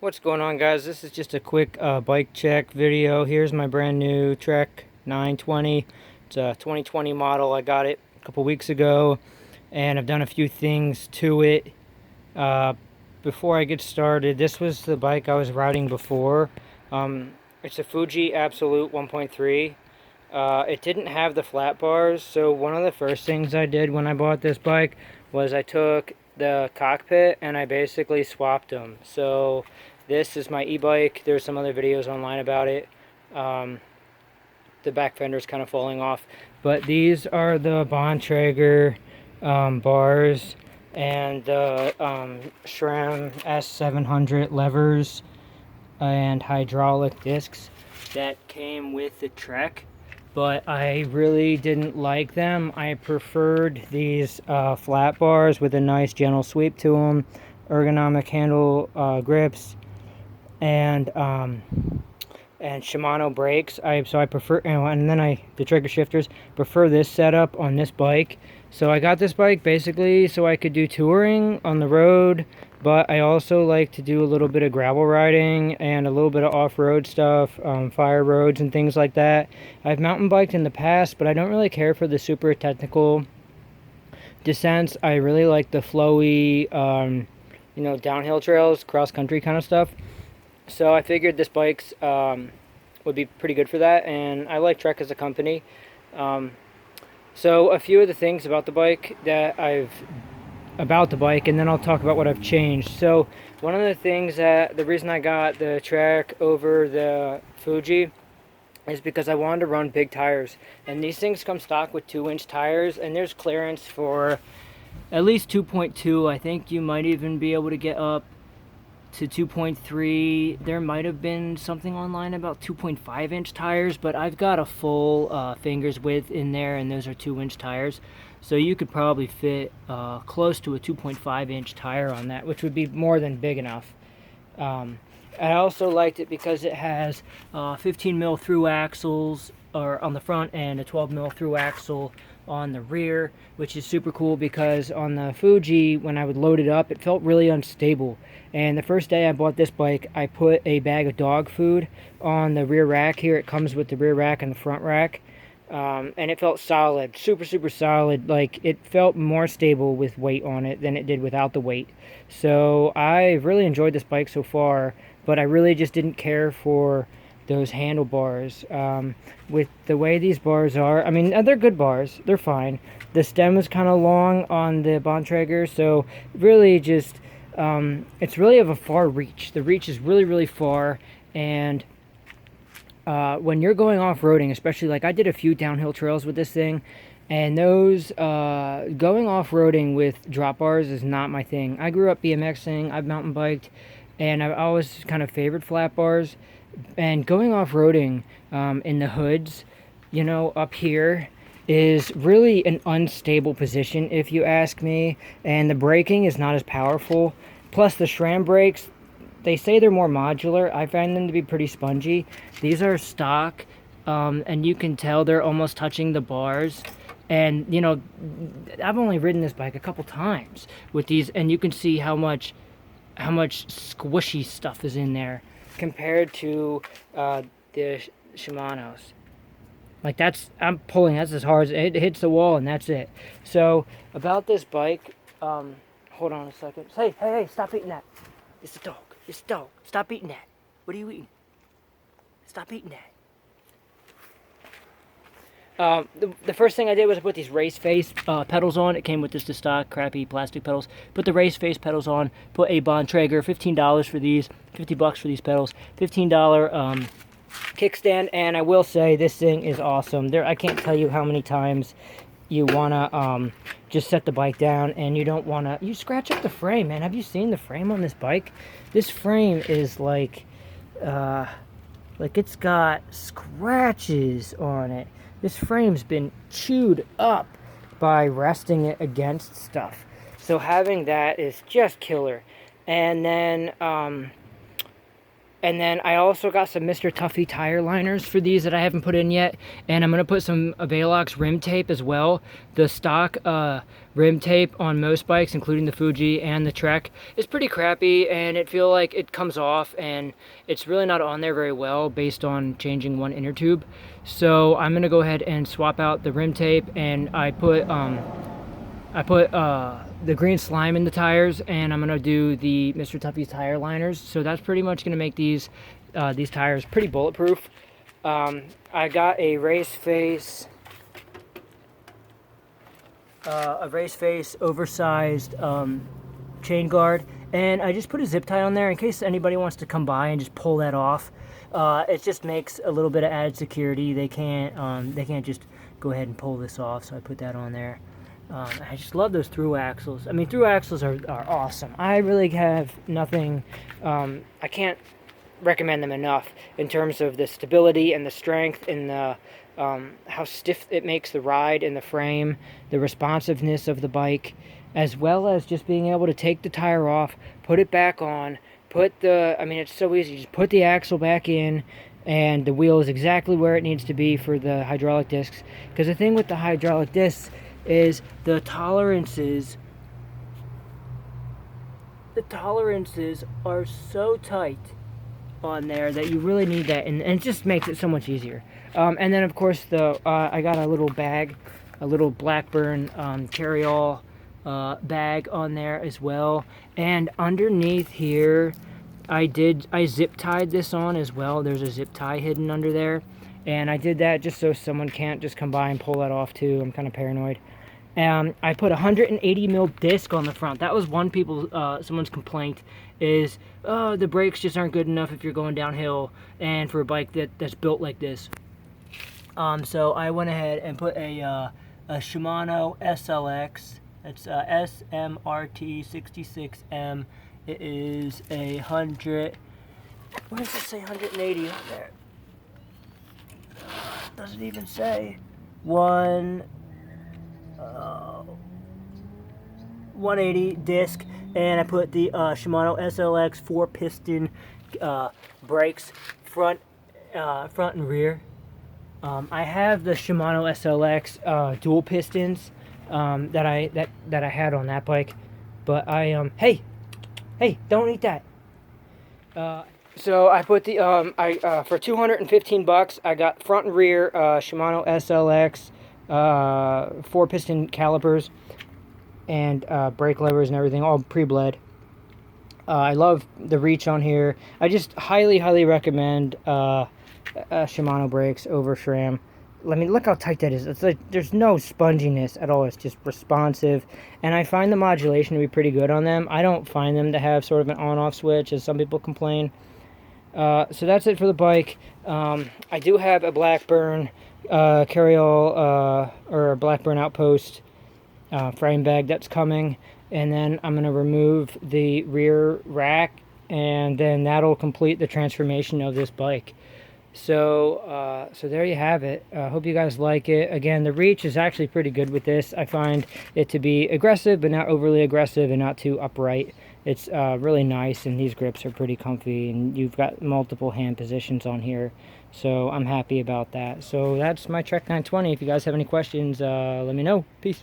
What's going on, guys? This is just a quick bike check video. Here's my brand new Trek 920. It's a 2020 model. I got it a couple weeks ago and I've done a few things to it. Before I get started, this was the bike I was riding before. It's a FUJI Absolute 1.3. It didn't have the flat bars, so one of the first things I did when I bought this bike was I took the cockpit and I basically swapped them. So this is my e-bike. There's some other videos online about it. The back fender is kind of falling off, but these are the Bontrager bars and the Sram S700 levers and hydraulic discs that came with the Trek, but I really didn't like them. I preferred these flat bars with a nice gentle sweep to them, ergonomic handle grips, and Shimano brakes. So I prefer, and then the trigger shifters. Prefer this setup on this bike. So I got this bike basically so I could do touring on the road, but I also like to do a little bit of gravel riding and a little bit of off-road stuff, fire roads and things like that. I've mountain biked in the past, but I don't really care for the super technical descents. I really like the flowy, downhill trails, cross-country kind of stuff. So I figured this bike's would be pretty good for that, and I like Trek as a company. So a few of the things about the bike and then I'll talk about what I've changed. So one of the things the reason I got the Trek over the FUJI is because I wanted to run big tires, and these things come stock with 2-inch tires, and there's clearance for at least 2.2. I think you might even be able to get up to 2.3. There might have been something online about 2.5-inch tires, but I've got a full finger's width in there, and those are 2-inch tires, so you could probably fit close to a 2.5-inch tire on that, which would be more than big enough. I also liked it because it has 15 mil through axles on the front and a 12 mil through axle on the rear, which is super cool because on the FUJI, when I would load it up, it felt really unstable. And the first day I bought this bike, I put a bag of dog food on the rear rack. Here it comes with the rear rack and the front rack, and it felt solid, super solid. Like, it felt more stable with weight on it than it did without the weight. So I've really enjoyed this bike so far, but I really just didn't care for those handlebars. With the way these bars are, I mean, they're good bars, they're fine. The stem is kind of long on the Bontrager, so really just it's really of a far reach. The reach is really far, and when you're going off-roading, especially, like, I did a few downhill trails with this thing, and those going off-roading with drop bars is not my thing. I grew up BMXing, I've mountain biked, and I've always kind of favored flat bars. And going off-roading in the hoods, up here, is really an unstable position, if you ask me, and the braking is not as powerful. Plus, the Sram brakes, they say they're more modular. I find them to be pretty spongy. These are stock, and you can tell they're almost touching the bars. And, I've only ridden this bike a couple times with these, and you can see how much squishy stuff is in there compared to the Shimanos. Like, I'm pulling, that's as hard as it hits the wall, and that's it. So about this bike, hold on a second. Hey, stop eating that. It's a dog. Stop eating that. What are you eating? Stop eating that. The first thing I did was I put these race face pedals on. It came with just the stock crappy plastic pedals. Put the race face pedals on. Put a Bontrager, $15 for these, $50 for these pedals, $15 kickstand, and I will say this thing is awesome. I can't tell you how many times you wanna just set the bike down and you don't wanna. You scratch up the frame, man. Have you seen the frame on this bike? This frame is like it's got scratches on it. This frame's been chewed up by resting it against stuff. So having that is just killer. And then And then I also got some Mr. Tuffy tire liners for these that I haven't put in yet. And I'm going to put some Velox rim tape as well. The stock rim tape on most bikes, including the Fuji and the Trek, is pretty crappy. And it feels like it comes off and it's really not on there very well based on changing one inner tube. So I'm going to go ahead and swap out the rim tape. And I put the green slime in the tires, and I'm gonna do the Mr. Tuffy's tire liners. So that's pretty much gonna make these tires pretty bulletproof. I got a race face oversized chain guard, and I just put a zip tie on there in case anybody wants to come by and just pull that off. It just makes a little bit of added security. They can't just go ahead and pull this off, so I put that on there. I just love those through axles. I mean, through axles are awesome. I really have nothing, I can't recommend them enough in terms of the stability and the strength and the how stiff it makes the ride and the frame, the responsiveness of the bike, as well as just being able to take the tire off, put it back on, I mean, it's so easy. Just put the axle back in, and the wheel is exactly where it needs to be for the hydraulic discs. Because the thing with the hydraulic discs is the tolerances are so tight on there that you really need that, and it just makes it so much easier. And then of course I got a little bag, a little Blackburn carry-all bag on there as well. And underneath here I zip tied this on as well. There's a zip tie hidden under there, and I did that just so someone can't just come by and pull that off too. I'm kind of paranoid. I put a 180 mil disc on the front. That was someone's complaint is, oh, the brakes just aren't good enough if you're going downhill and for a bike that's built like this. So I went ahead and put a Shimano SLX. It's SMRT 66M. It is 100. What does it say? 180 on there. Doesn't even say. 180 disc, and I put the Shimano SLX 4-piston brakes, front and rear. I have the Shimano SLX dual pistons that I had on that bike, but hey, don't eat that. So I put the for $215 I got front and rear Shimano SLX 4-piston calipers and brake levers and everything, all pre-bled. I love the reach on here. I just highly recommend Shimano brakes over SRAM. I mean, look how tight that is. It's like there's no sponginess at all. It's just responsive, and I find the modulation to be pretty good on them. I don't find them to have sort of an on-off switch, as some people complain. So that's it for the bike. I do have a Blackburn carry-all or a Blackburn Outpost frame bag that's coming, and then I'm going to remove the rear rack, and then that'll complete the transformation of this bike. So there you have it. Hope you guys like it. Again, the reach is actually pretty good with this. I find it to be aggressive, but not overly aggressive and not too upright. It's really nice, and these grips are pretty comfy, and you've got multiple hand positions on here. So I'm happy about that. So that's my Trek 920. If you guys have any questions, let me know. Peace.